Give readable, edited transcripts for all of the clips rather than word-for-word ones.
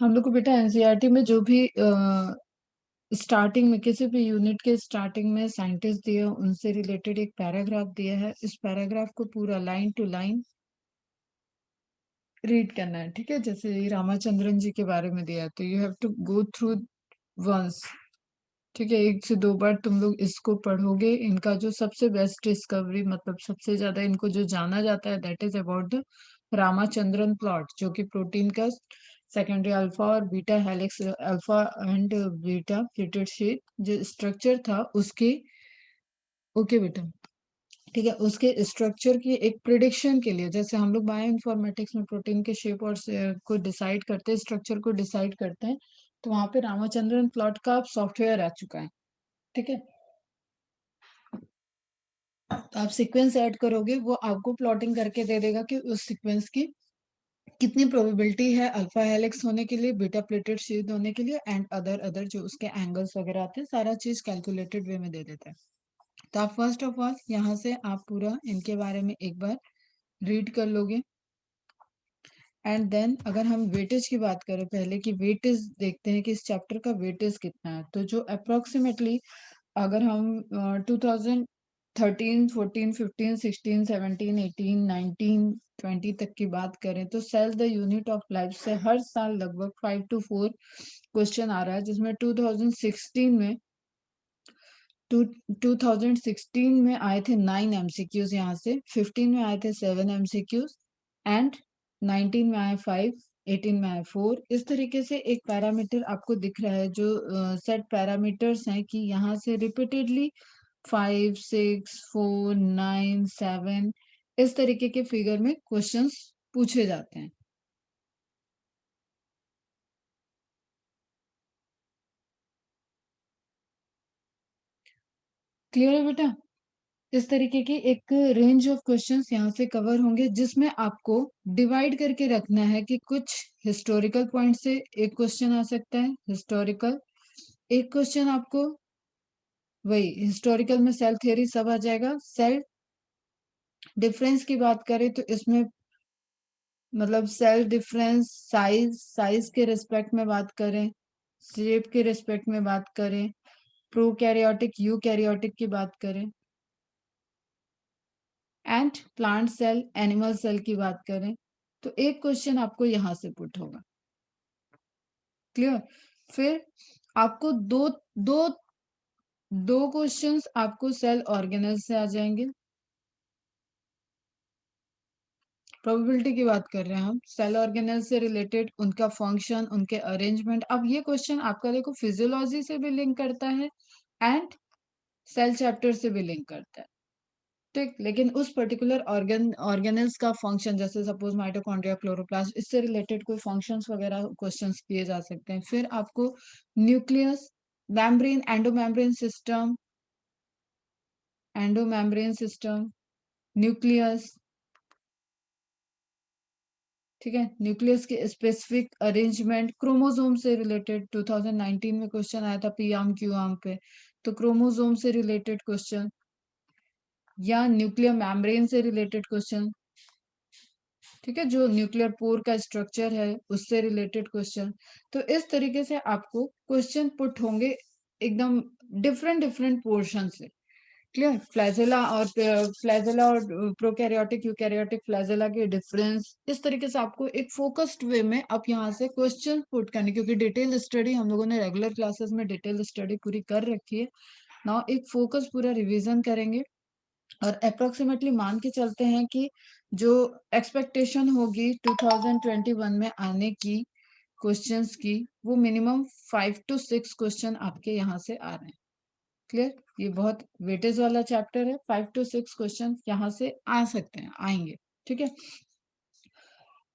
हम लोग को बेटा एनसीईआरटी में जो भी स्टार्टिंग में किसी भी यूनिट के स्टार्टिंग में साइंटिस्ट दिए उनसे रिलेटेड एक पैराग्राफ दिया है। इस पैराग्राफ को पूरा लाइन टू लाइन रीड करना है, ठीक है। जैसे रामाचंद्रन जी के बारे में दिया है तो you have to go through once, ठीक है। 1 से 2 बार तुम लोग इसको पढ़ोगे। इनका जो सबसे बेस्ट डिस्कवरी, मतलब सबसे ज्यादा इनको जो जाना जाता है, that is about the Ramachandran plot, जो कि प्रोटीन का सेकेंडरी अल्फा और beta helix, alpha and beta pleated sheet जो स्ट्रक्चर था उसकी, ओके बेटा, ठीक है, उसके स्ट्रक्चर की एक प्रिडिक्शन के लिए, जैसे हम लोग बायो इन्फॉर्मेटिक्स में प्रोटीन के शेप और को डिसाइड करते हैं, स्ट्रक्चर को डिसाइड करते हैं, तो वहां पे रामाचंद्रन प्लॉट का सॉफ्टवेयर आ चुका है, ठीक है। तो आप सीक्वेंस ऐड करोगे, वो आपको प्लॉटिंग करके दे देगा कि उस सीक्वेंस की कितनी प्रोबेबिलिटी है अल्फा हेलिक्स होने के लिए, बीटा प्लेटेड शीट होने के लिए, एंड अदर अदर जो उसके एंगल्स वगैरह आते हैं, सारा चीज कैलकुलेटेड वे में दे देता है। तो आप फर्स्ट ऑफ ऑल यहाँ से आप पूरा इनके बारे में एक बार रीड कर लोगे। एंड देन अगर हम वेटेज की बात करें, पहले की वेटेज देखते हैं कि इस चैप्टर का वेटेज कितना है। तो जो अप्रोक्सीमेटली अगर हम 2013, 14, 15, 16, 17, 18, 19, 20 तक की बात करें तो cell the unit of life से हर साल लगभग 5 to 4 क्वेश्चन आ रहा है, जिसमें 2016 में आए थे 9 एमसीक्यूज, यहाँ से 15 में आए थे 7 एमसीक्यूज, एंड 19 में आए 5, 18 में आए 4। इस तरीके से एक पैरामीटर आपको दिख रहा है, जो सेट पैरामीटर्स हैं कि यहाँ से रिपीटेडली 5, 6, 4, 9, 7 इस तरीके के फिगर में क्वेश्चंस पूछे जाते हैं। क्लियर है बेटा? इस तरीके की एक रेंज ऑफ क्वेश्चंस यहाँ से कवर होंगे, जिसमें आपको डिवाइड करके रखना है कि कुछ हिस्टोरिकल पॉइंट से एक क्वेश्चन आ सकता है, हिस्टोरिकल एक क्वेश्चन आपको, वही हिस्टोरिकल में सेल थ्योरी सब आ जाएगा। सेल डिफरेंस की बात करें तो इसमें मतलब सेल डिफरेंस, साइज के रिस्पेक्ट में बात करें, शेप के रिस्पेक्ट में बात करें, प्रोकैरियोटिक यूकैरियोटिक की बात करें, and plant cell animal cell की बात करें, तो एक क्वेश्चन आपको यहां से पुट होगा। क्लियर? फिर आपको दो दो दो क्वेश्चंस आपको सेल ऑर्गेनेल से आ जाएंगे। प्रोबेबिलिटी की बात कर रहे हैं हम, सेल ऑर्गेनेल से रिलेटेड उनका फंक्शन, उनके अरेंजमेंट। अब ये क्वेश्चन आपका देखो फिजियोलॉजी से भी लिंक करता है एंड सेल चैप्टर से भी लिंक करता है, ठीक। लेकिन उस पर्टिकुलर ऑर्गेनल्स का फंक्शन, जैसे सपोज माइटोकॉन्ड्रिया, क्लोरोप्लास्ट, इससे रिलेटेड कोई फंक्शंस वगैरह क्वेश्चंस किए जा सकते हैं। फिर आपको nucleus, membrane, endomembrane system, nucleus, ठीक है, न्यूक्लियस के स्पेसिफिक अरेंजमेंट, क्रोमोसोम से रिलेटेड 2019 में क्वेश्चन आया था पी आर्म क्यू आर्म पे, तो क्रोमोसोम से रिलेटेड क्वेश्चन या न्यूक्लियर मेम्ब्रेन से रिलेटेड क्वेश्चन, ठीक है, जो न्यूक्लियर पोर का स्ट्रक्चर है उससे रिलेटेड क्वेश्चन। तो इस तरीके से आपको क्वेश्चन पुट होंगे एकदम डिफरेंट डिफरेंट पोर्शन से। क्लियर? फ्लैजेला और प्रोकैरियोटिक यूकैरियोटिक फ्लैजेला के डिफरेंस, इस तरीके से आपको एक फोकस्ड वे में आप यहाँ से क्वेश्चन पुट करने, क्योंकि डिटेल स्टडी हम लोगों ने रेगुलर क्लासेस में डिटेल स्टडी पूरी कर रखी है। नाउ एक फोकस पूरा रिवीजन करेंगे और अप्रोक्सीमेटली मान के चलते हैं कि जो एक्सपेक्टेशन होगी 2021 में आने की क्वेश्चंस की, वो मिनिमम 5 to 6 क्वेश्चन आपके यहाँ से आ रहे हैं। क्लियर? ये बहुत वेटेज वाला चैप्टर है, 5 to 6 क्वेश्चन यहाँ से आ सकते हैं, आएंगे, ठीक है।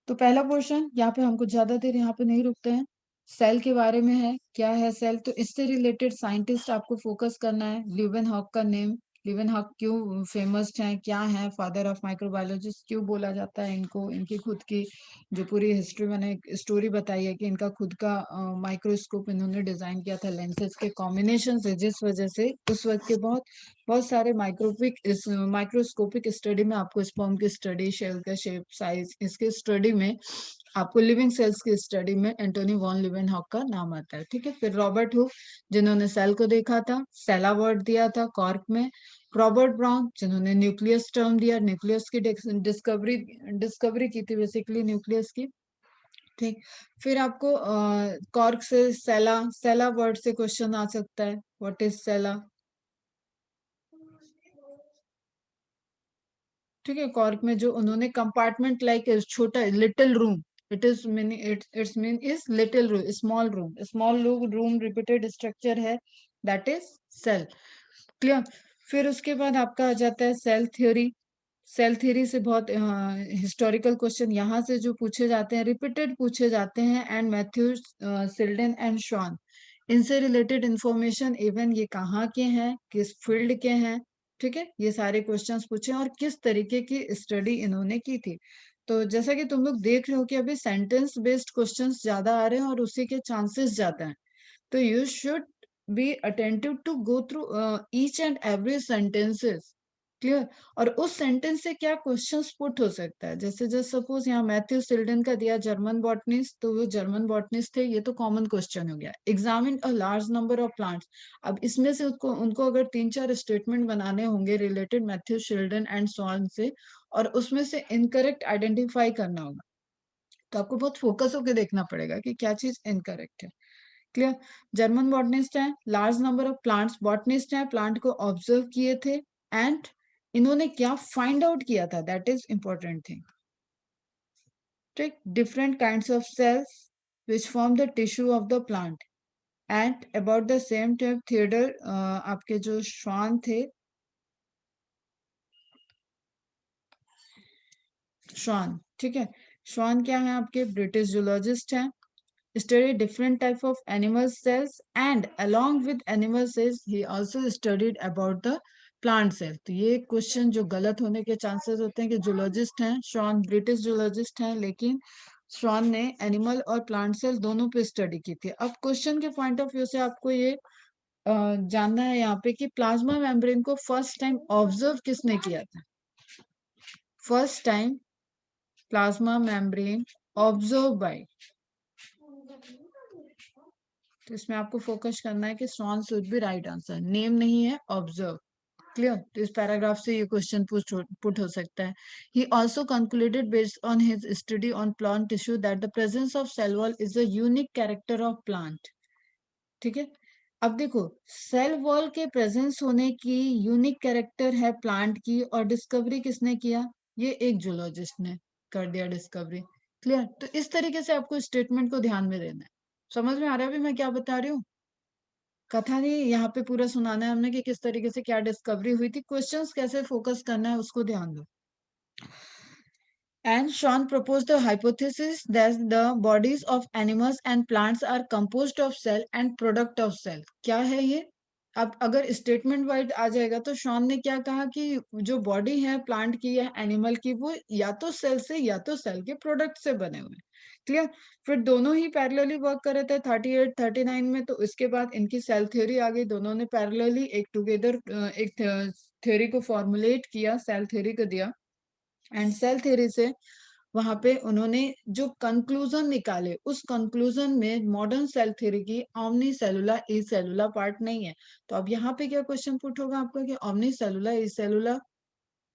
तो पहला पोर्शन यहाँ पे हम कुछ ज्यादा देर यहाँ पे नहीं रुकते हैं, सेल के बारे में है। क्या है सेल? तो इससे रिलेटेड साइंटिस्ट आपको फोकस करना है। ल्यूवेनहॉक का नेम, ल्यूवेनहॉक क्यों फेमस है, क्या है, फादर ऑफ माइक्रोबायोलॉजिस्ट क्यों बोला जाता है इनको, इनकी खुद की जो पूरी हिस्ट्री, मैंने स्टोरी बताई है कि इनका खुद का माइक्रोस्कोप इन्होंने डिजाइन किया था लेंसेज के कॉम्बिनेशन से, जिस वजह से उस वक्त के बहुत बहुत सारे माइक्रोस्कोपिक स्टडी में आपको स्पर्म की स्टडी, शेल का शेप, साइज, इसके स्टडी में आपको लिविंग सेल्स की स्टडी में एंटोनी वॉन लीवेनहॉक का नाम आता है, ठीक है। फिर रॉबर्ट हुक, जिन्होंने सेल को देखा था, सेल अवार्ड दिया था कॉर्क में। रॉबर्ट ब्राउन, जिन्होंने न्यूक्लियस टर्म दिया, न्यूक्लियस की डिस्कवरी डिस्कवरी की थी बेसिकली न्यूक्लियस की, ठीक। फिर आपको कॉर्क से सेला, सेला वर्ड से क्वेश्चन आ सकता है, व्हाट इज सेला, ठीक है। कॉर्क में जो उन्होंने कंपार्टमेंट लाइक छोटा little room, it is mean it's mean is little room, small room repeated structure है, दैट इज सेल, क्लियर। फिर उसके बाद आपका आ जाता है सेल थ्योरी। सेल थ्योरी से बहुत हिस्टोरिकल क्वेश्चन यहाँ से जो पूछे जाते हैं, रिपीटेड पूछे जाते हैं, एंड मैथ्यू सिल्डन एंड शॉन, इनसे रिलेटेड इंफॉर्मेशन, इवन ये कहाँ के हैं, किस फील्ड के हैं, ठीक है। ये सारे क्वेश्चंस पूछे और किस तरीके की स्टडी इन्होंने की थी। तो जैसा कि तुम लोग देख रहे हो कि अभी सेंटेंस बेस्ड क्वेश्चंस ज्यादा आ रहे हैं और उसी के चांसेस ज्यादा हैं, तो you should be attentive to go through each and every sentences, clear. और उस सेंटेंस से क्या क्वेश्चंस पुट हो सकता है, जैसे जस्ट सपोज यहाँ मैथ्यू सिल्डन का दिया जर्मन बॉटनिस्ट, तो वो जर्मन बॉटनिस्ट थे, ये तो कॉमन क्वेश्चन हो गया। Examine a large number of plants, अब इसमें से उनको उनको अगर 3-4 स्टेटमेंट बनाने होंगे रिलेटेड मैथ्यू सिल्डन एंड सॉन से, और उसमें से इनकरेक्ट आइडेंटिफाई करना होगा, तो आपको बहुत फोकस होकर देखना पड़ेगा कि क्या चीज इनकरेक्ट है, क्लियर। जर्मन बॉटनिस्ट है, large number of plants, botanist है, प्लांट को ऑब्जर्व किए थे, एंड इन्होंने क्या फाइंड आउट किया था, दैट इज इंपॉर्टेंट थिंग, ठीक। Different kinds of cells which form the tissue of the plant, and about the same time theatre, आपके जो श्वान थे, श्वान, ठीक है। श्वान क्या है, आपके ब्रिटिश जूलॉजिस्ट हैं, studied different type of animal cells, and along with animal cells he also studied about the plant cell। तो ये क्वेश्चन जो गलत होने के चांसेस होते हैं कि जूलॉजिस्ट हैं, शॉन ब्रिटिश जूलॉजिस्ट हैं, लेकिन शॉन ने एनिमल और प्लांट सेल दोनों पे स्टडी की थी। अब क्वेश्चन के पॉइंट ऑफ व्यू से आपको ये जानना है यहाँ पे कि प्लाज्मा मेम्ब्रेन को फर्स्ट टाइम ऑब्जर्व किसने किया था, first time plasma membrane observe by, तो इसमें आपको फोकस करना है कि Schwann should be right answer, name नहीं है, ऑब्जर्व, क्लियर। तो इस पैराग्राफ से ये क्वेश्चन पुट हो सकता है। He also concluded based on his study on plant tissue that the presence of cell wall is a unique character of plant, ठीक है। अब देखो, सेल वॉल के प्रेजेंस होने की यूनिक कैरेक्टर है प्लांट की, और डिस्कवरी किसने किया, ये एक जूलॉजिस्ट ने कर दिया डिस्कवरी, क्लियर। तो इस तरीके से आपको स्टेटमेंट को ध्यान में देना है। समझ में आ रहा है अभी मैं क्या बता रही हूँ, कथा नहीं यहाँ पे पूरा सुनाना है हमने कि किस तरीके से क्या डिस्कवरी हुई थी, क्वेश्चंस कैसे फोकस करना है उसको ध्यान दो। And Sean proposed the hypothesis that the bodies of animals and plants are composed of cell and product of cell। क्या है ये, अब अगर स्टेटमेंट वाइज आ जाएगा तो शॉन ने क्या कहा कि जो बॉडी है प्लांट की या एनिमल की, वो या तो सेल से या तो सेल के प्रोडक्ट से बने हुए हैं, क्लियर। फिर दोनों ही पैरेलली वर्क कर रहे थे 38 39 में, तो इसके बाद इनकी सेल थ्योरी आ गई, दोनों ने पैरेलली एक टुगेदर एक थ्योरी को फॉर्मुलेट किया, सेल थ्योरी को दिया, एंड सेल थ्योरी से वहां पे उन्होंने जो कंक्लूजन निकाले, उस कंक्लूजन में मॉडर्न सेल थ्योरी की ऑमनी सेलुला ई सेलुला पार्ट नहीं है। तो अब यहाँ पे क्या क्वेश्चन पुट होगा आपका कि ऑमनी सेलुला ई सेलुला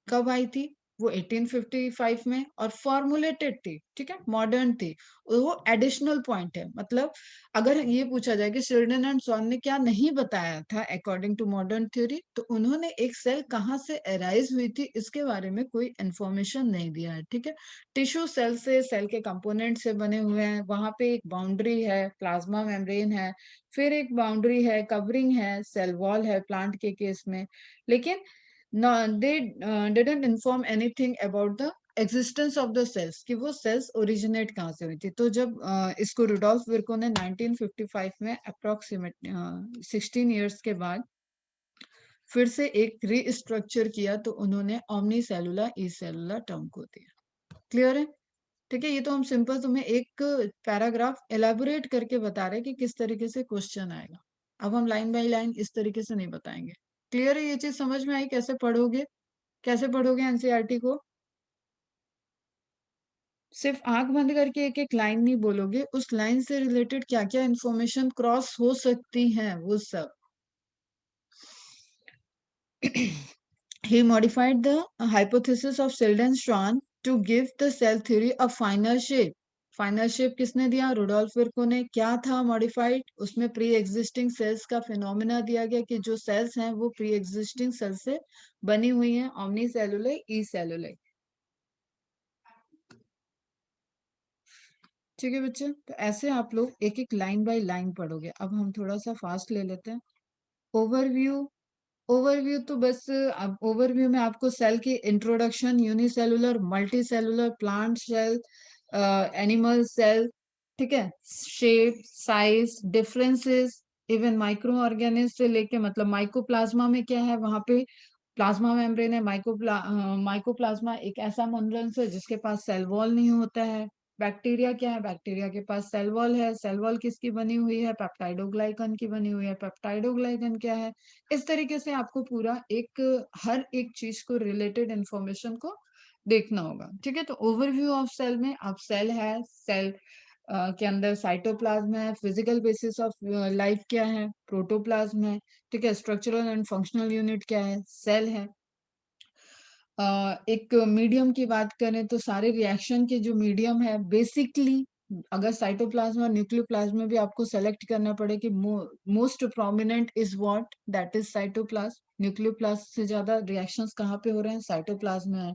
कब आई थी, वो 1855 में, और फॉर्मुलेटेड थी, ठीक है, मॉडर्न थी, वो एडिशनल पॉइंट है। मतलब अगर ये पूछा जाए कि शिल्डन एंड सॉन ने क्या नहीं बताया था अकॉर्डिंग टू मॉडर्न थ्योरी, तो उन्होंने एक सेल कहाँ से अराइज हुई थी इसके बारे में कोई इंफॉर्मेशन नहीं दिया है, ठीक है। टिश्यू सेल से, सेल के कंपोनेंट से बने हुए हैं, वहां पे एक बाउंड्री है, प्लाज्मा मेम्ब्रेन है, फिर एक बाउंड्री है, कवरिंग है, सेल वॉल है प्लांट के केस में, लेकिन no, they didn't inform anything about the existence of the cells, कि वो cells originate कहाँ से हुई थी। तो जब इसको रुडोल्फ विर्को ने 1955 में अप्रोक्सीमेट 16 इयर्स के बाद फिर से एक रीस्ट्रक्चर किया, तो उन्होंने ओमनी सेलुला ई सेलुला टर्म को दिया, क्लियर है, ठीक है। ये तो हम सिंपल तुम्हें एक पैराग्राफ एलाबोरेट करके बता रहे हैं कि किस तरीके से क्वेश्चन आएगा। अब हम लाइन बाय लाइन इस तरीके से नहीं बताएंगे, क्लियर है, ये चीज समझ में आई, कैसे पढ़ोगे, कैसे पढ़ोगे एनसीईआरटी को, सिर्फ आंख बंद करके एक एक लाइन नहीं बोलोगे, उस लाइन से रिलेटेड क्या क्या इंफॉर्मेशन क्रॉस हो सकती है वो सब। He modified the hypothesis of Selden-Schwann to give the cell theory a finer shape. Final shape किसने दिया? रुडोल्फ विर्को ने। क्या था मॉडिफाइड? उसमें प्री एग्जिस्टिंग सेल्स का फिनोमिना दिया गया कि जो सेल्स हैं वो प्री एग्जिस्टिंग सेल्स से बनी हुई हैं, ओमनी सेलुलर, ई सेलुलर। ठीक है बच्चे, तो ऐसे आप लोग एक एक लाइन बाय लाइन पढ़ोगे। अब हम थोड़ा सा फास्ट ले लेते हैं। ओवरव्यू। ओवरव्यू तो बस अब ओवरव्यू में आपको सेल की introduction, unicellular, multicellular, plant cell, animal cell, ठीक है, shape, size, differences, even microorganism से लेके मतलब माइकोप्लाज्मा में क्या है, वहां पे प्लाज्मा मेम्ब्रेन है। माइकोप्लाज्मा एक ऐसा मॉलिक्यूल है जिसके पास सेल वॉल नहीं होता है। बैक्टीरिया क्या है? बैक्टीरिया के पास सेल वॉल है। सेल वॉल किसकी बनी हुई है? पेप्टाइडोग्लाइकन की बनी हुई है। पेप्टाइडोग्लाइकन क्या है? इस तरीके से आपको पूरा एक हर एक चीज को रिलेटेड इंफॉर्मेशन को देखना होगा। ठीक है, तो ओवरव्यू ऑफ सेल में आप सेल है, सेल के अंदर साइटोप्लाज्म है, फिजिकल बेसिस ऑफ लाइफ क्या है, प्रोटोप्लाज्म है, ठीक है, स्ट्रक्चरल एंड फंक्शनल यूनिट क्या है, सेल है। एक मीडियम की बात करें तो सारे रिएक्शन के जो मीडियम है बेसिकली, अगर साइटोप्लाज्म और न्यूक्लियोप्लाज्म में भी आपको सेलेक्ट करना पड़े कि most prominent is what, that is cytoplasm. Nucleoplasm से ज्यादा रिएक्शंस कहाँ पे हो रहे हैं? साइटोप्लाज्म में है।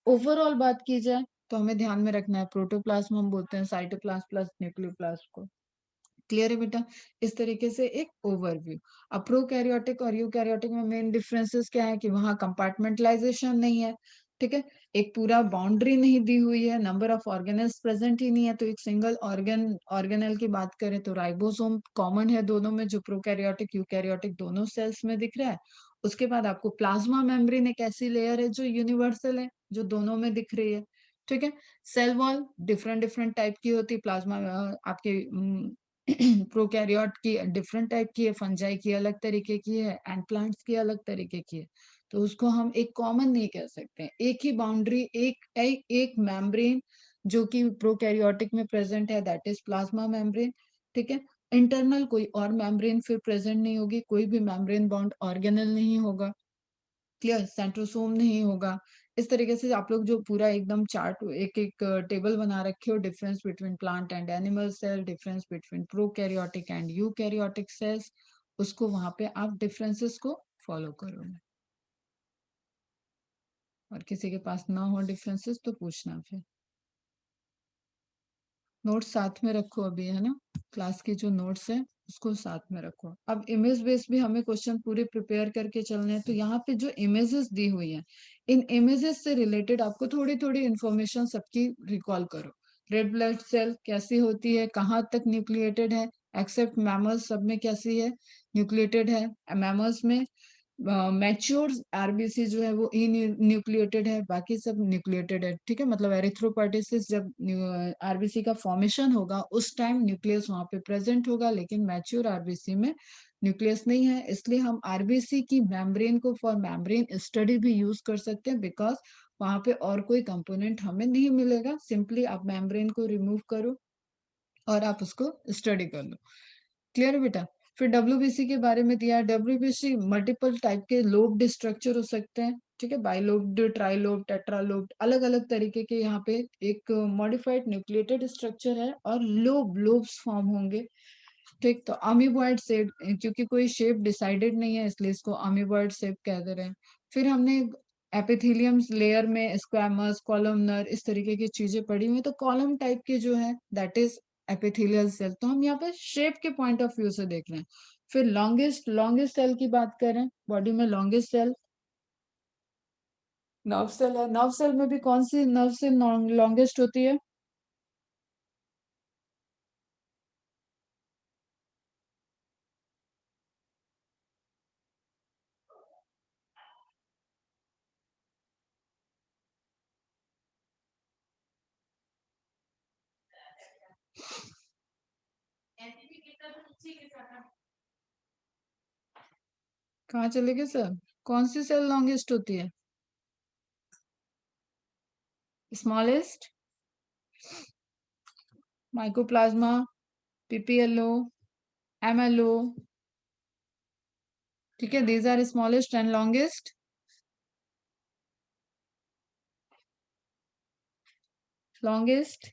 ओवरऑल बात की जाए तो हमें ध्यान में रखना है प्रोटोप्लाज्म हम बोलते हैं साइटोप्लाज्म प्लस न्यूक्लियोप्लाज्म को। क्लियर है बेटा? इस तरीके से एक ओवरव्यू। अब प्रोकैरियोटिक और यूकैरियोटिक में मेन डिफरेंसेस क्या है कि वहां कंपार्टमेंटलाइजेशन नहीं है, ठीक है, एक पूरा बाउंड्री नहीं दी हुई है, नंबर ऑफ ऑर्गेनल्स प्रेजेंट ही नहीं है। तो एक सिंगल ऑर्गेनल की बात करें तो राइबोसोम कॉमन है दोनों में, जो प्रोकैरियोटिक यूकैरियोटिक दोनों सेल्स में दिख रहा है। उसके बाद आपको प्लाज्मा मेम्ब्रेन एक ऐसी लेयर है जो यूनिवर्सल है, जो दोनों में दिख रही है। ठीक है, cell wall different different type की होती है। प्लाज्मा आपके प्रोकैरियोट की डिफरेंट टाइप की है, फंजाई की अलग तरीके की है, एंड प्लांट्स की अलग तरीके की है। तो उसको हम एक कॉमन नहीं कह सकते। एक ही बाउंड्री, एक मेम्ब्रेन जो कि प्रोकैरियोटिक में प्रेजेंट है, दैट इज प्लाज्मा मेम्ब्रेन। ठीक है, इंटरनल कोई और मेम्ब्रेन फिर प्रेजेंट नहीं होगी, कोई भी मेम्ब्रेन बाउंड ऑर्गेनल नहीं होगा। क्लियर? सेंट्रोसोम नहीं होगा। इस तरीके से आप लोग जो पूरा एकदम चार्ट एक एक टेबल बना रखे हो, difference between plant and animal cell, difference between prokaryotic and eukaryotic cells, उसको वहां पे आप डिफरेंसेस को फॉलो करोगे। और किसी के पास ना हो डिफरेंसेस तो पूछना फिर। नोट्स साथ में रखो अभी, है ना, क्लास की जो नोट्स है उसको साथ में रखो। अब इमेज बेस भी हमें क्वेश्चन पूरे प्रिपेयर करके चलने हैं, तो यहाँ पे जो इमेजेस दी हुई हैं, इन इमेजेस से रिलेटेड आपको थोड़ी थोड़ी इंफॉर्मेशन सबकी रिकॉल करो। रेड ब्लड सेल कैसी होती है, कहाँ तक न्यूक्लिएटेड है, एक्सेप्ट मैमल्स सब में कैसी है, न्यूक्लिएटेड है। मैमल्स में मैच्योर आरबीसी जो है वो न्यूक्लिएटेड है, बाकी सब न्यूक्लिएटेड है। ठीक है, मतलब एरिथ्रोपोइटिस जब आरबीसी का फॉर्मेशन होगा उस टाइम न्यूक्लियस वहां पे प्रेजेंट होगा, लेकिन मैच्योर आरबीसी में न्यूक्लियस नहीं है। इसलिए हम आरबीसी की मेम्ब्रेन को फॉर मेम्ब्रेन स्टडी भी यूज कर सकते हैं, बिकॉज वहां पे और कोई कंपोनेंट हमें नहीं मिलेगा। सिंपली आप मेम्ब्रेन को रिमूव करो और आप उसको स्टडी कर लो। क्लियर है बेटा? फिर डब्ल्यूबीसी के बारे में दिया है। डब्ल्यूबीसी मल्टीपल टाइप के लोब्ड स्ट्रक्चर हो सकते हैं, ठीक है, बाइलोब्ड, ट्राइलोब्ड, टेट्रालोब्ड, अलग अलग तरीके के यहाँ पे एक मॉडिफाइड न्यूक्लिएटेड स्ट्रक्चर है, और लोब्स फॉर्म होंगे। ठीक, तो अमीबॉइड शेप, क्योंकि कोई शेप डिसाइडेड नहीं है इसलिए इसको अमीबॉइड शेप कह दे रहे हैं। फिर हमने एपिथेलियम लेयर में स्क्वैमस, कॉलमनर, इस तरीके की चीजें पढ़ी हुई हैं। तो कॉलम टाइप के जो है दैट इज एपिथेलियल सेल। तो हम यहाँ पे शेप के पॉइंट ऑफ व्यू से देख रहे हैं। फिर लॉन्गेस्ट लॉन्गेस्ट सेल की बात करें, बॉडी में लॉन्गेस्ट सेल नर्व सेल है। नर्व सेल में भी कौन सी नर्व सेल लॉन्गेस्ट होती है? कहाँ चले गए सर? कौन सी सेल लॉन्गेस्ट होती है? स्मॉलेस्ट? माइकोप्लाज्मा, पीपीएलओ, एमएलओ, ठीक है, these are smallest and longest. Longest,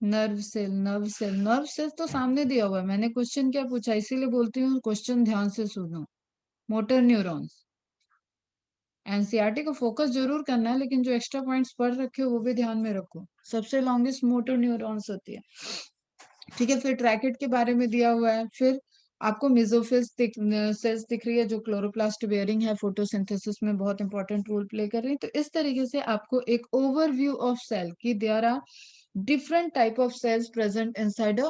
nerve cell, nerve cell, nerve cell तो सामने दिया हुआ है, मैंने क्वेश्चन क्या पूछा, इसीलिए बोलती हूँ क्वेश्चन ध्यान से सुनो। मोटर न्यूरॉन्स, एनसीईआरटी को फोकस जरूर करना है, लेकिन जो एक्स्ट्रा पॉइंट्स पढ़ रखे हो वो भी ध्यान में रखो। सबसे लॉन्गेस्ट मोटर न्यूरॉन्स होती है, ठीक है। फिर ट्रैकेट के बारे में दिया हुआ है। फिर आपको मेसोफिल्स सेल्स दिख रही है जो क्लोरोप्लास्ट बेयरिंग है, फोटोसिंथेसिस में बहुत इंपॉर्टेंट रोल प्ले कर रही है। तो इस तरीके से आपको एक ओवरव्यू ऑफ सेल की there are different type of cells present inside a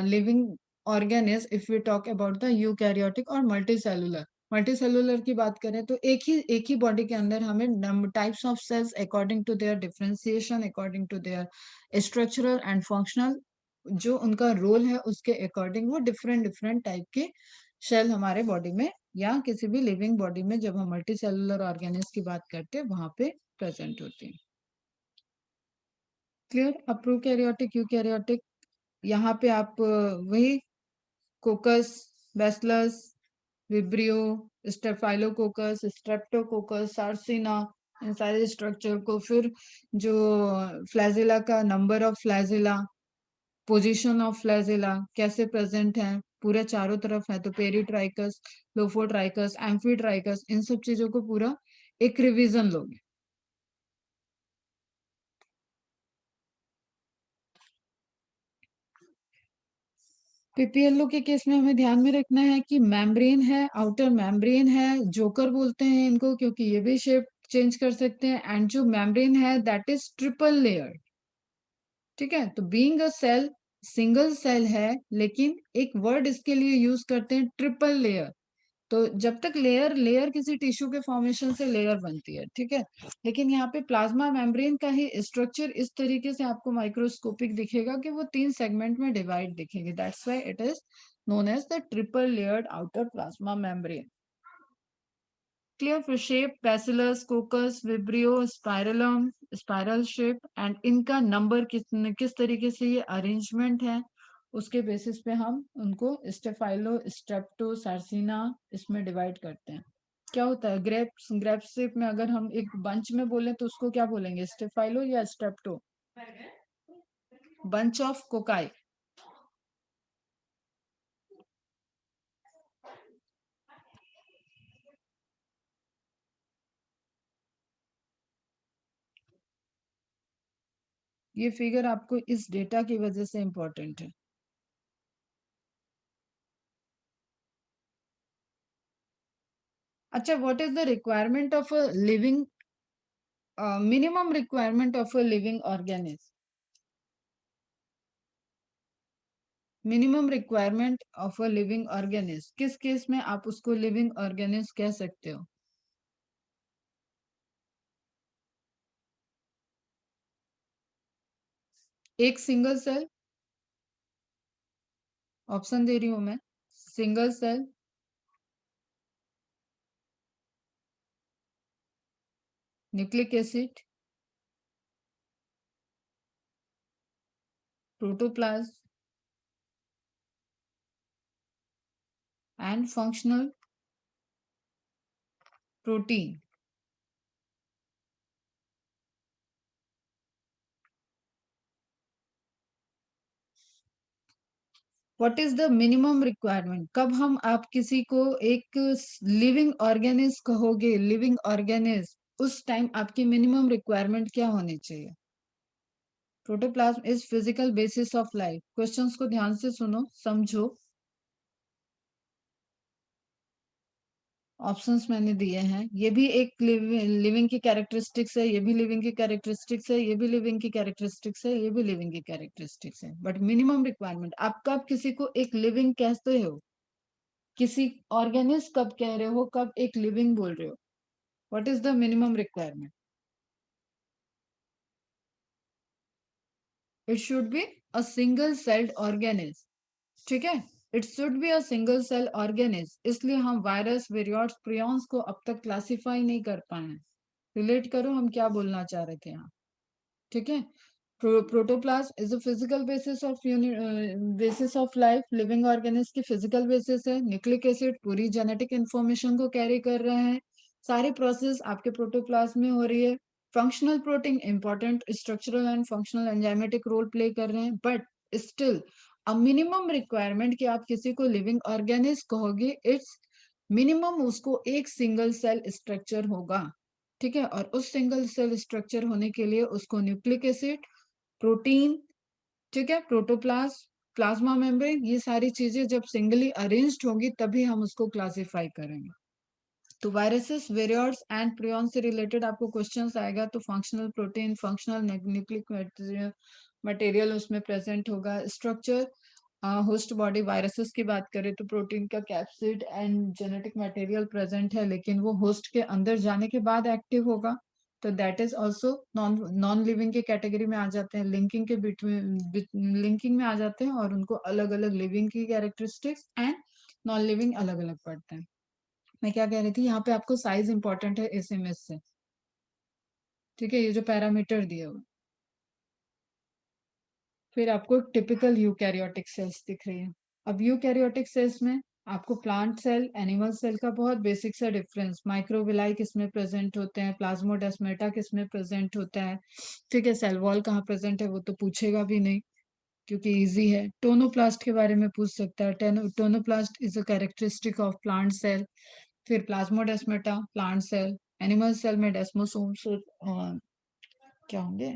living organism if we talk about the eukaryotic और multicellular। मल्टीसेलुलर की बात करें तो एक ही बॉडी के अंदर हमें types of cells according to their differentiation, according to their structural and functional, जो उनका रोल है उसके अकॉर्डिंग वो डिफरेंट डिफरेंट टाइप के सेल हमारे बॉडी में या किसी भी लिविंग बॉडी में जब हम मल्टी सेलुलर ऑर्गेनिज की बात करते हैं वहां पे प्रेजेंट होती है। क्लियर? अब प्रोकैरियोटिक, यूकैरियोटिक, यहाँ पे आप वही coccus, bacillus, vibrio, staphylococcus, streptococcus, sarcina, इन सारे स्ट्रक्चर को, फिर जो फ्लैजिला का number of flagella, position of flagella कैसे प्रेजेंट है पूरे चारों तरफ है, तो पेरीट्राइकस, लोफोट्राइकस, एम्फीट्राइकस, इन सब चीजों को पूरा एक रिवीजन लोगे। पीपीएलओ के केस में हमें ध्यान में रखना है कि मेम्ब्रेन है, आउटर मेम्ब्रेन है, जोकर बोलते हैं इनको क्योंकि ये भी शेप चेंज कर सकते हैं, एंड जो मेम्ब्रेन है दैट इज ट्रिपल लेयर, ठीक है। तो being a cell single cell है, लेकिन एक वर्ड इसके लिए यूज करते हैं ट्रिपल लेयर। तो जब तक लेयर लेयर किसी टिश्यू के फॉर्मेशन से लेयर बनती है, ठीक है। लेकिन यहाँ पे प्लाज्मा मेम्ब्रेन का ही स्ट्रक्चर इस तरीके से आपको माइक्रोस्कोपिक दिखेगा कि वो 3 सेगमेंट में डिवाइड दिखेगी, that's why it is known as the triple layered outer plasma membrane. Clear? फिर shape, bacillus, coccus, vibrio, spirillum, spiral shape, and इनका नंबर किस तरीके से ये अरेंजमेंट है उसके बेसिस पे हम उनको स्टेफाइलो, स्ट्रेप्टो, सार्सिना इसमें डिवाइड करते हैं। क्या होता है ग्रेप्स, ग्रेप शेप में अगर हम एक बंच में बोले तो उसको क्या बोलेंगे, स्टेफाइलो या स्ट्रेप्टो? Bunch of cocci. ये फिगर आपको इस डेटा की वजह से इंपॉर्टेंट है। अच्छा, what is the requirement of a living, minimum requirement of a living organism? Minimum requirement of a living organism, किस केस में आप उसको लिविंग ऑर्गेनिज्म कह सकते हो? एक सिंगल सेल, ऑप्शन दे रही हूं मैं, single cell, nucleic acid, protoplasm, and functional protein. What is the minimum requirement? कब हम आप किसी को एक लिविंग ऑर्गेनिज्म कहोगे, लिविंग ऑर्गेनिज्म, उस टाइम आपकी मिनिमम रिक्वायरमेंट क्या होनी चाहिए? Protoplasm is physical basis of life. Questions को ध्यान से सुनो, समझो। ऑप्शंस मैंने दिए हैं, ये भी एक लिविंग की कैरेक्टरिस्टिक्स है, ये भी लिविंग की कैरेक्टरिस्टिक्स है, ये भी लिविंग की कैरेक्टरिस्टिक्स है, ये भी लिविंग की कैरेक्टरिस्टिक्स है, बट मिनिमम रिक्वायरमेंट आप कब किसी को एक लिविंग कहते हो, किसी ऑर्गेनिज्म कब कह रहे हो, कब एक लिविंग बोल रहे हो? What is the minimum requirement? It should be a single celled organism, ठीक है, it should be a single cell organism, इसलिए हम वायरस, विरियोट्स, प्रियॉन्स को अब तक क्लासिफाई नहीं कर पाए हैं। रिलेट करो हम क्या बोलना चाह रहे थे यहाँ, ठीक है। Protoplasm is a physical basis of life, living organism की फिजिकल बेसिस है। न्यूक्लिक एसिड पूरी जेनेटिक इंफॉर्मेशन को कैरी कर रहे हैं, सारी प्रोसेस आपके प्रोटोप्लाज्म में हो रही है। Functional protein important structural and functional enzymatic role play कर रहे हैं, but still a minimum requirement कि आप किसी को लिविंग ऑर्गेनिज्म कहोगे, इट्स मिनिमम उसको एक सिंगल सेल स्ट्रक्चर होगा, ठीक है। और उस सिंगल सेल स्ट्रक्चर होने के लिए उसको न्यूक्लिक एसिड, प्रोटीन, ठीक है, प्रोटोप्लाज्म, प्लाज्मा मेम्ब्रेन, ये सारी चीजें जब सिंगली अरेंज्ड होंगी तभी हम उसको क्लासिफाई करेंगे। तो वायरसेस, वेरियोर्स एंड प्रियॉन से रिलेटेड आपको क्वेश्चंस आएगा, तो functional protein, functional nucleic material उसमें प्रेजेंट होगा। स्ट्रक्चर, होस्ट बॉडी, वायरसेस की बात करें तो प्रोटीन का capsid and genetic material present है, लेकिन वो होस्ट के अंदर जाने के बाद एक्टिव होगा, तो that is also non non living के कैटेगरी में आ जाते हैं, लिंकिंग के बिटवीन लिंकिंग में आ जाते हैं, और उनको अलग अलग लिविंग की कैरेक्टरिस्टिक्स एंड नॉन लिविंग अलग अलग पढ़ते हैं। मैं क्या कह रही थी, यहाँ पे आपको साइज इंपॉर्टेंट है इस इमेज से, ठीक है, ये जो पैरामीटर दिए हुए। फिर आपको टिपिकल यूकैरियोटिक सेल्स दिख रही है। अब यूकैरियोटिक सेल्स में आपको प्लांट सेल, एनिमल सेल का बहुत बेसिक सा डिफरेंस, माइक्रोविलाई किसमें प्रेजेंट होते हैं, प्लाज्मोडेस्माटा किसमें प्रेजेंट होता है, ठीक है, सेल वॉल कहाँ प्रेजेंट है वो तो पूछेगा भी नहीं क्योंकि इजी है। टोनोप्लास्ट के बारे में पूछ सकता है, tonoplast is a characteristic of plant cell. फिर plasmodesmata plant cell, animal cell में डेस्मोसोम्स क्या होंगे,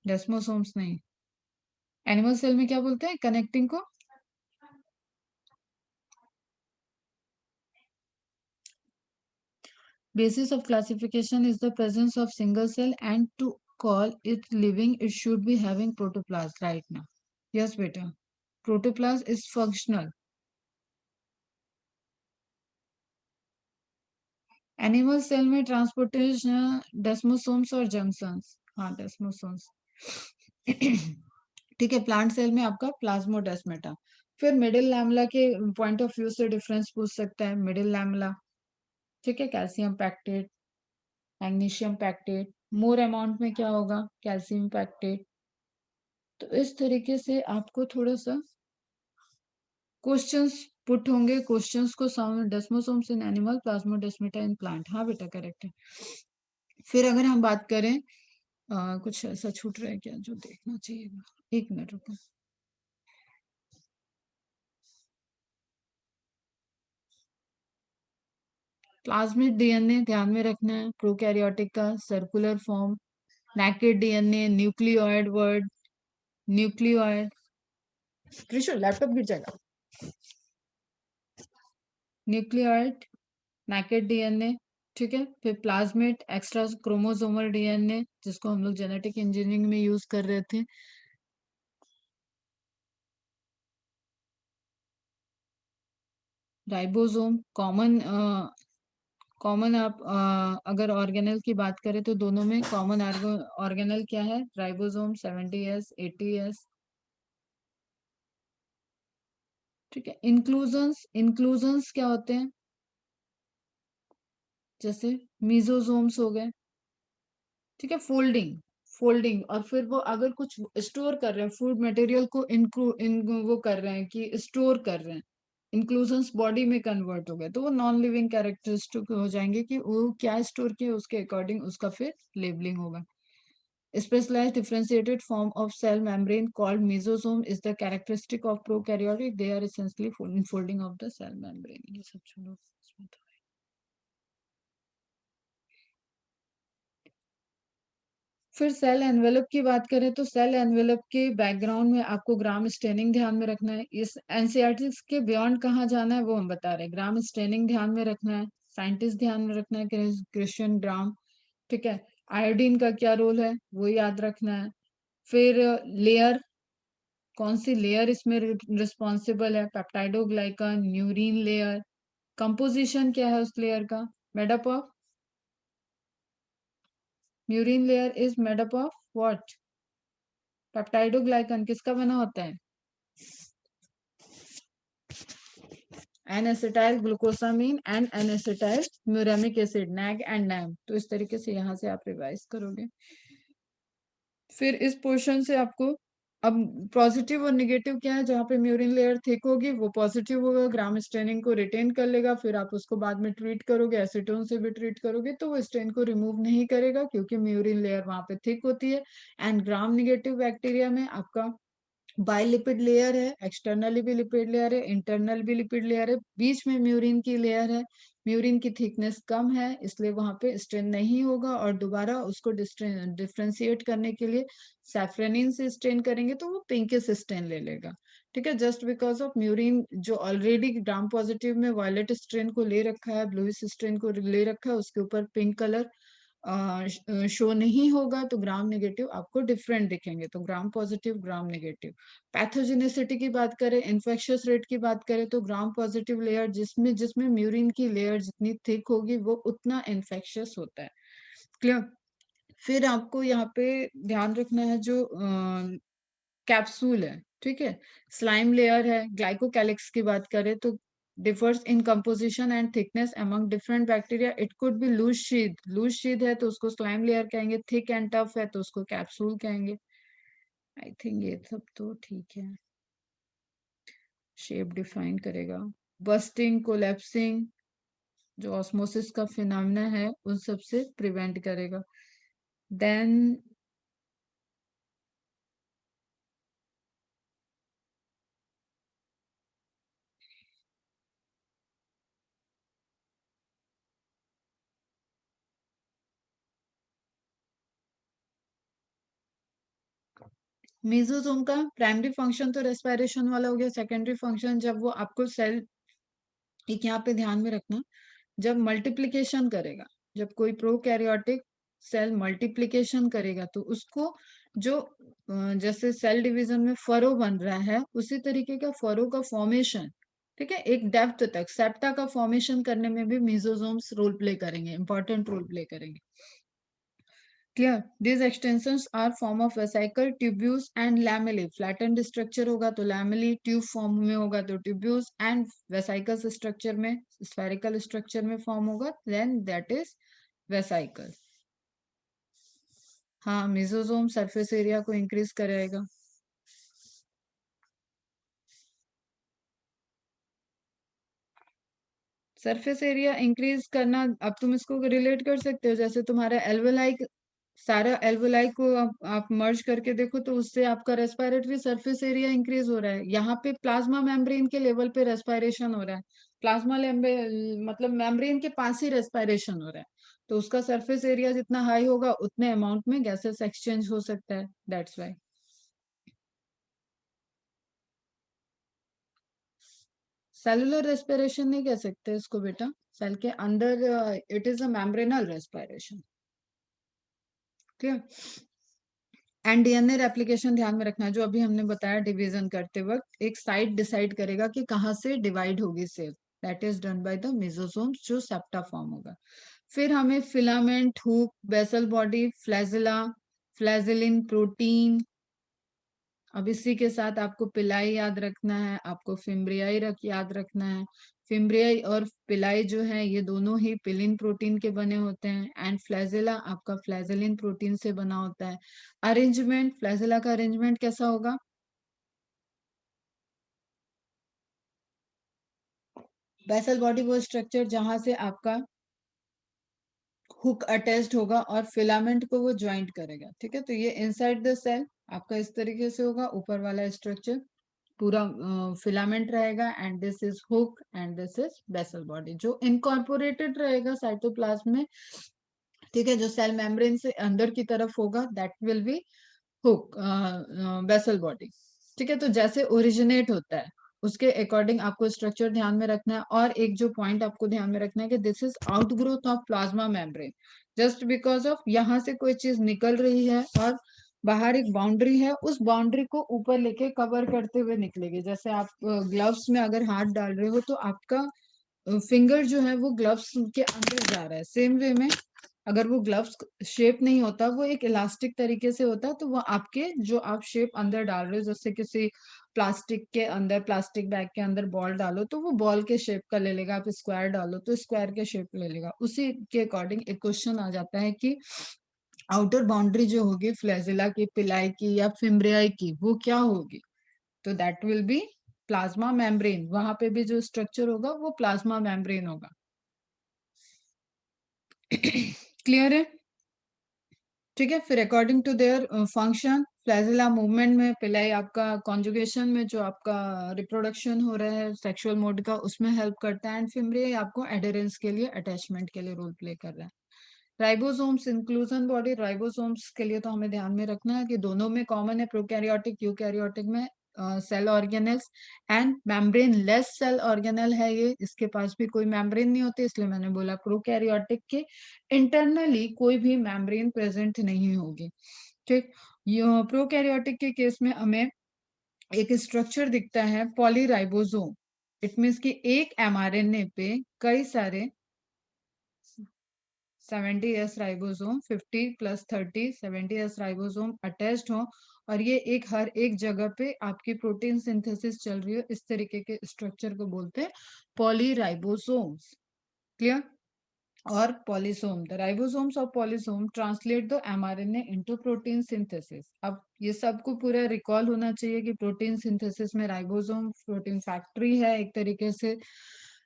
डेस्मोसोम्स नहीं, एनिमल सेल में क्या बोलते हैं कनेक्टिंग को, basis of classification is the presence of single cell, and to call it living it should be having protoplasm right now. Yes beta, protoplasm is functional. Animal cell में transportation desmosomes और junctions, हाँ desmosomes ठीक है। Plant cell में आपका plasmodesmata. फिर middle lamella के point of view से डिफरेंस पूछ सकता है, मिडिल लैमेला, ठीक है, calcium pectate, magnesium pectate, more amount में क्या होगा, कैल्शियम पैक्टेट। तो इस तरीके से आपको थोड़ा सा क्वेश्चंस पुट होंगे, क्वेश्चंस को सामने, desmosomes in animal, plasmodesmata in plant, हाँ बेटा करेक्ट है। फिर अगर हम बात करें, कुछ ऐसा छूट रहा है क्या जो देखना चाहिए, एक मिनट रुको। प्लाज्मिड डीएनए ध्यान में रखना है, प्रोकैरियोटिक का circular form, naked DNA, nucleoid word, nucleoid, Krishna laptop गिर जाएगा, न्यूक्लियोइड, नेकेड डीएनए, ठीक है। फिर प्लाज्मिड, एक्स्ट्रा क्रोमोसोमल डीएनए जिसको हम लोग जेनेटिक इंजीनियरिंग में यूज कर रहे थे, राइबोसोम, कॉमन कॉमन आप अगर ऑर्गेनल की बात करें तो दोनों में कॉमन ऑर्गेनल क्या है, राइबोसोम 70s 80s, ठीक है। इंक्लूजन्स, इंक्लूजन्स क्या होते हैं, जैसे मीजोसोम्स हो गए, ठीक है, फोल्डिंग, फोल्डिंग, और फिर वो अगर कुछ स्टोर कर रहे हैं फूड मटेरियल को, वो कर रहे हैं कि स्टोर कर रहे हैं, इंक्लूजन्स बॉडी में कन्वर्ट हो गए, तो वो नॉन लिविंग कैरेक्टरिस्टिक हो जाएंगे कि वो क्या स्टोर किया उसके अकॉर्डिंग उसका फिर लेबलिंग होगा। Specialized differentiated form of cell membrane called mesosome is the characteristic of prokaryotic. They are essentially unfolding of the cell membrane. ये सब छोड़ो, इसमें तो फिर सेल एनवेलप की बात करें तो सेल एनवेलप के बैकग्राउंड में आपको ग्राम स्टेनिंग ध्यान में रखना है। इस एनसीईआरटी के बियॉन्ड कहाँ जाना है वो हम बता रहे हैं, ग्राम स्टेनिंग ध्यान में रखना है, साइंटिस्ट ध्यान में रखना है, क्रिश्चियन ग्राम, ठीक है। आयोडीन का क्या रोल है वो याद रखना है। फिर लेयर, कौन सी लेयर इसमें रिस्पॉन्सिबल है, पेप्टाइडोग्लाइकन, न्यूरीन लेयर, कंपोजिशन क्या है उस लेयर का, made up of murein layer is made up of what? Peptidoglycan किसका बना होता है? N acetyl glucosamine and N acetyl muramic acid, NAG and NAM. तो इस तरीके से यहाँ से आप रिवाइज करोगे। फिर इस पोर्शन से आपको अब पॉजिटिव और निगेटिव क्या है, जहाँ पे म्यूरिन लेयर थिक होगी वो पॉजिटिव होगा, ग्राम स्टेनिंग को रिटेन कर लेगा, फिर आप उसको बाद में ट्रीट करोगे, एसीटोन से भी ट्रीट करोगे तो वो स्टेन को रिमूव नहीं करेगा क्योंकि म्यूरिन लेयर वहां पे थिक होती है। एंड ग्राम निगेटिव बैक्टीरिया में आपका बाइलिपिड लेयर है, एक्सटर्नली भी लिपिड लेयर है, इंटरनल भी लिपिड लेयर है, बीच में म्यूरिन की लेयर है। म्यूरिन की थिकनेस कम है इसलिए वहां पे स्टेन नहीं होगा, और दोबारा उसको डिफ्रेंशिएट करने के लिए सैफ्रेनिन से स्टेन करेंगे तो वो पिंकिश स्टेन ले लेगा। ठीक है, जस्ट बिकॉज ऑफ म्यूरिन जो ऑलरेडी ग्राम पॉजिटिव में वायलेट स्ट्रेन को ले रखा है, ब्लूइश स्ट्रेन को ले रखा है, उसके ऊपर पिंक कलर शो नहीं होगा, तो ग्राम नेगेटिव आपको डिफरेंट दिखेंगे। तो gram positive, gram negative. Pathogenicity की बात करें, इन्फेक्शियस रेट की बात करें, तो ग्राम पॉजिटिव लेयर जिसमें जिसमें म्यूरिन की लेयर जितनी थिक होगी वो उतना इन्फेक्शियस होता है। क्लियर? फिर आपको यहाँ पे ध्यान रखना है जो कैप्सूल है, ठीक है, स्लाइम लेयर है। ग्लाइकोकैलिक्स की बात करें तो differs in composition and thickness among different bacteria. It could be loose sheath है तो उसको स्लाइम लेयर कहेंगे, थिक एंड टफ है तो उसको कैप्सूल कहेंगे। आई थिंक ये सब तो ठीक है। शेप डिफाइन करेगा, बस्टिंग, कोलैप्सिंग, जो ऑस्मोसिस का फिनोमेना है उन सब से प्रिवेंट करेगा। देन मेसोसोम का प्राइमरी फंक्शन तो रेस्पिरेशन वाला हो गया। सेकेंडरी फंक्शन, जब वो आपको सेल, एक यहाँ पे ध्यान में रखना, जब मल्टीप्लिकेशन करेगा, जब कोई प्रोकैरियोटिक सेल मल्टीप्लिकेशन करेगा तो उसको जो जैसे सेल डिवीजन में फरो बन रहा है उसी तरीके का फरो का फॉर्मेशन, ठीक है, एक डेप्थ तक सेप्टा का फॉर्मेशन करने में भी मेसोसोम्स रोल प्ले करेंगे, इंपॉर्टेंट रोल प्ले करेंगे। Clear? these extensions are form of vesicle, tubules and lamellae। flattened structure होगा तो lamellae, ट्यूब फॉर्म में होगा तो tubules, and vesicles स्ट्रक्चर में, spherical स्ट्रक्चर में फॉर्म होगा, then that is vesicle। हाँ, मेसोसोम सरफेस एरिया को इंक्रीज करेगा। सरफेस एरिया इंक्रीज करना, अब तुम इसको रिलेट कर सकते हो, जैसे तुम्हारा एल्वेलाई, सारा एल्वेलाई को आप मर्ज करके देखो तो उससे आपका रेस्पिरेटरी सरफेस एरिया इंक्रीज हो रहा है। यहाँ पे प्लाज्मा मेम्ब्रेन के लेवल पे रेस्पिरेशन हो रहा है, प्लाज्मा मतलब मेम्ब्रेन के पास ही रेस्पिरेशन हो रहा है, तो उसका सरफेस एरिया जितना हाई होगा उतने अमाउंट में गैसेस एक्सचेंज हो सकता है, दैट्स वाई। सेलुलर रेस्पिरेशन नहीं कह सकते इसको बेटा, सेल के अंदर it is a membranal respiration. Clear? And DNA replication ध्यान में रखना है, जो अभी हमने बताया डिवीजन करते वक्त एक साइट डिसाइड करेगा कि कहाँ से डिवाइड होगी cell, that is done by the mesosomes, जो सेप्टा फॉर्म होगा। फिर हमें filament, hook, basal body, flagella, flagellin protein, अब इसी के साथ आपको पिलाई याद रखना है, आपको फिम्ब्रियाई याद रखना है। फिम्ब्रियाई और पिलाई जो है ये दोनों ही पिलिन प्रोटीन के बने होते हैं, एंड फ्लैजिला आपका फ्लैजिलिन प्रोटीन से बना होता है। अरेंजमेंट, फ्लैजिला का अरेंजमेंट कैसा होगा? बेसल बॉडी वो स्ट्रक्चर जहां से आपका हुक अटैच्ड होगा और फिलामेंट को वो ज्वाइंट करेगा, ठीक है, तो ये इनसाइड द सेल आपका इस तरीके से होगा, ऊपर वाला स्ट्रक्चर पूरा फिलामेंट रहेगा, and this is hook and this is basal body, जो इनकॉर्पोरेटेड रहेगा साइटोप्लाज्म में, ठीक है, जो सेल मेम्ब्रेन से अंदर की तरफ होगा that will be hook, basal body. ठीक है, तो जैसे ओरिजिनेट होता है उसके अकॉर्डिंग आपको स्ट्रक्चर ध्यान में रखना है। और एक जो पॉइंट आपको ध्यान में रखना है कि this is outgrowth of plasma membrane, just because of यहाँ से कोई चीज निकल रही है और बाहर एक बाउंड्री है, उस बाउंड्री को ऊपर लेके कवर करते हुए निकलेगी। जैसे आप ग्लव्स में अगर हाथ डाल रहे हो तो आपका फिंगर जो है वो ग्लव्स के अंदर जा रहा है, सेम वे में अगर वो ग्लव्स शेप नहीं होता, वो एक इलास्टिक तरीके से होता, तो वो आपके जो आप शेप अंदर डाल रहे हो, जैसे किसी प्लास्टिक के अंदर, प्लास्टिक बैग के अंदर बॉल डालो तो वो बॉल के शेप का ले लेगा, आप स्क्वायर डालो तो स्क्वायर के शेप ले लेगा। उसी के अकॉर्डिंग एक क्वेश्चन आ जाता है कि आउटर बाउंड्री जो होगी फ्लैजिला की, पिलाई की या फिम्ब्रियाई की, वो क्या होगी? तो that will B plasma membrane. वहां पे भी जो स्ट्रक्चर होगा वो प्लाज्मा मेम्ब्रेन होगा। क्लियर है? ठीक है, फिर according to their function, flagella movement में, पिलाई आपका कॉन्जुगेशन में, जो आपका रिप्रोडक्शन हो रहा है सेक्सुअल मोड का, उसमें हेल्प करता है, एंड फिम्ब्रियाई आपको एडेरेंस के लिए, अटैचमेंट के लिए रोल प्ले कर रहा है। राइबोसोम्स, इंक्लूजन बॉडी, राइबोसोम्स के लिए तो हमें ध्यान में रखना है कि दोनों में कॉमन है, प्रोकैरियोटिक यूकैरियोटिक में cell organelles and membrane less cell organelle है ये, इसके पास भी कोई मेम्ब्रेन नहीं होती, इसलिए मैंने बोला प्रोकैरियोटिक के इंटरनली कोई भी मेम्ब्रेन प्रेजेंट नहीं होगी। ठीक, प्रोकैरियोटिक के केस में हमें एक स्ट्रक्चर दिखता है पॉलीराइबोसोम। इट मीन्स कि एक एमआरएनए पे कई सारे 70s ribosome, 50 + 30 70s ribosome attached हो, और ये एक हर एक जगह पे आपकी प्रोटीन सिंथेसिस चल रही है, इस तरीके के स्ट्रक्चर को बोलते हैं पॉलीराइबोसोम्स। क्लियर? और polysome, the ribosomes of polysome translate the mRNA into protein synthesis. अब ये सबको पूरा रिकॉल होना चाहिए कि प्रोटीन सिंथेसिस में राइबोसोम प्रोटीन फैक्ट्री है एक तरीके से।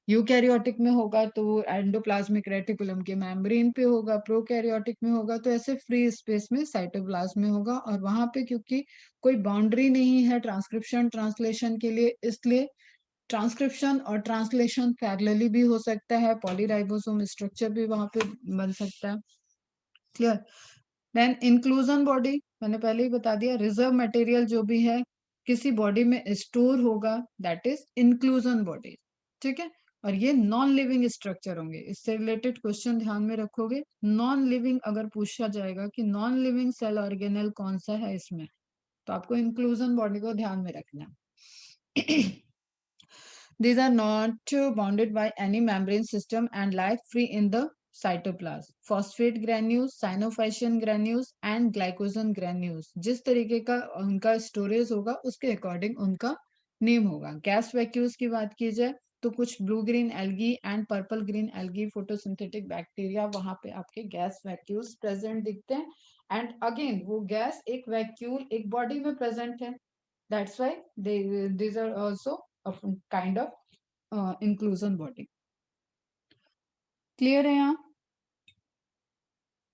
यूकैरियोटिक में होगा तो वो एंडोप्लाज्मिक रेटिकुलम के मेम्ब्रेन पे होगा, प्रोकैरियोटिक में होगा तो ऐसे फ्री स्पेस में साइटोप्लाज्म में होगा, और वहां पे क्योंकि कोई बाउंड्री नहीं है ट्रांसक्रिप्शन ट्रांसलेशन के लिए, इसलिए ट्रांसक्रिप्शन और ट्रांसलेशन पैरेलली भी हो सकता है, पॉलीराइबोसोम स्ट्रक्चर भी वहां पे बन सकता है। क्लियर? देन इंक्लूजन बॉडी, मैंने पहले ही बता दिया, रिजर्व मटेरियल जो भी है किसी बॉडी में स्टोर होगा, दैट इज इंक्लूजन बॉडी। ठीक है, और ये नॉन लिविंग स्ट्रक्चर होंगे। इससे रिलेटेड क्वेश्चन ध्यान में रखोगे, नॉन लिविंग अगर पूछा जाएगा कि नॉन लिविंग सेल ऑर्गेनेल कौन सा है इसमें, तो आपको इंक्लूजन बॉडी को ध्यान में रखना है। These are not bounded by any membrane system and lie free in the cytoplasm. Phosphate granules, cyanophycean granules and glycogen granules. जिस तरीके का उनका स्टोरेज होगा उसके अकॉर्डिंग उनका नेम होगा। गैस वैक्यूल्स की बात की जाए तो कुछ blue green algae and purple green algae photosynthetic bacteria, वहां पे आपके गैस वैक्यूल्स प्रेजेंट दिखते हैं, एंड अगेन वो गैस एक वैक्यूल एक बॉडी में प्रेजेंट है, that's why these are also a kind of inclusion body. Clear है यहाँ?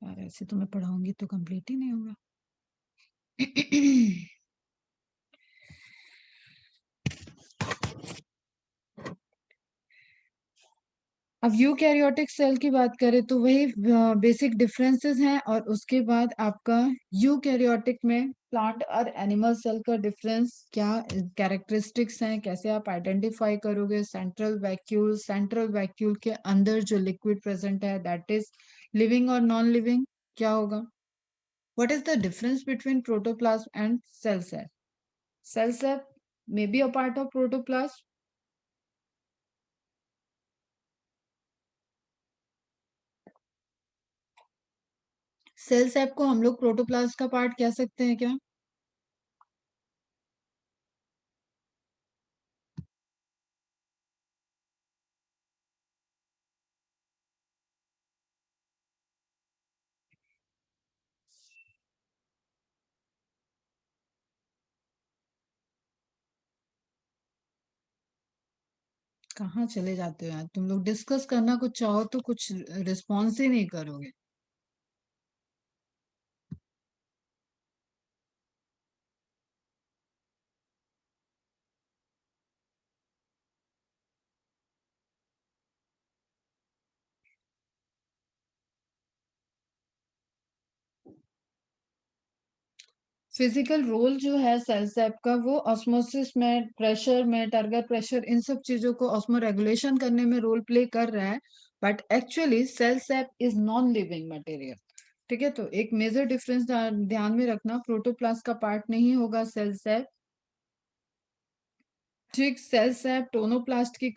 यार ऐसे तो मैं पढ़ाऊंगी तो कंप्लीट ही नहीं होगा। अब यूकैरियोटिक सेल की बात करें तो वही बेसिक डिफरेंसेस हैं, और उसके बाद आपका यूकैरियोटिक में प्लांट और एनिमल सेल का डिफरेंस क्या कैरेक्टरिस्टिक्स हैं, कैसे आप आइडेंटिफाई करोगे। सेंट्रल वैक्यूल के अंदर जो लिक्विड प्रेजेंट है दैट इज लिविंग और नॉन लिविंग क्या होगा। What is the difference between protoplasm and cell cell? Cell cell may be a part of protoplasm. Cell sap को हम लोग प्रोटोप्लाज्म का पार्ट कह सकते हैं क्या? कहाँ चले जाते हो यार तुम लोग, डिस्कस करना कुछ चाहो तो कुछ रिस्पॉन्स ही नहीं करोगे। फिजिकल रोल जो है सेल सेप का, वो ऑस्मोसिस में, प्रेशर में, टारगेट प्रेशर, इन सब चीजों को ऑस्मो रेगुलेशन करने में रोल प्ले कर रहा है, but actually cell sap is non living material. ठीक है, तो एक मेजर डिफरेंस ध्यान में रखना, प्रोटोप्लास्ट का पार्ट नहीं होगा सेल सेप। ठीक, सेल सेप टोनोप्लास्ट की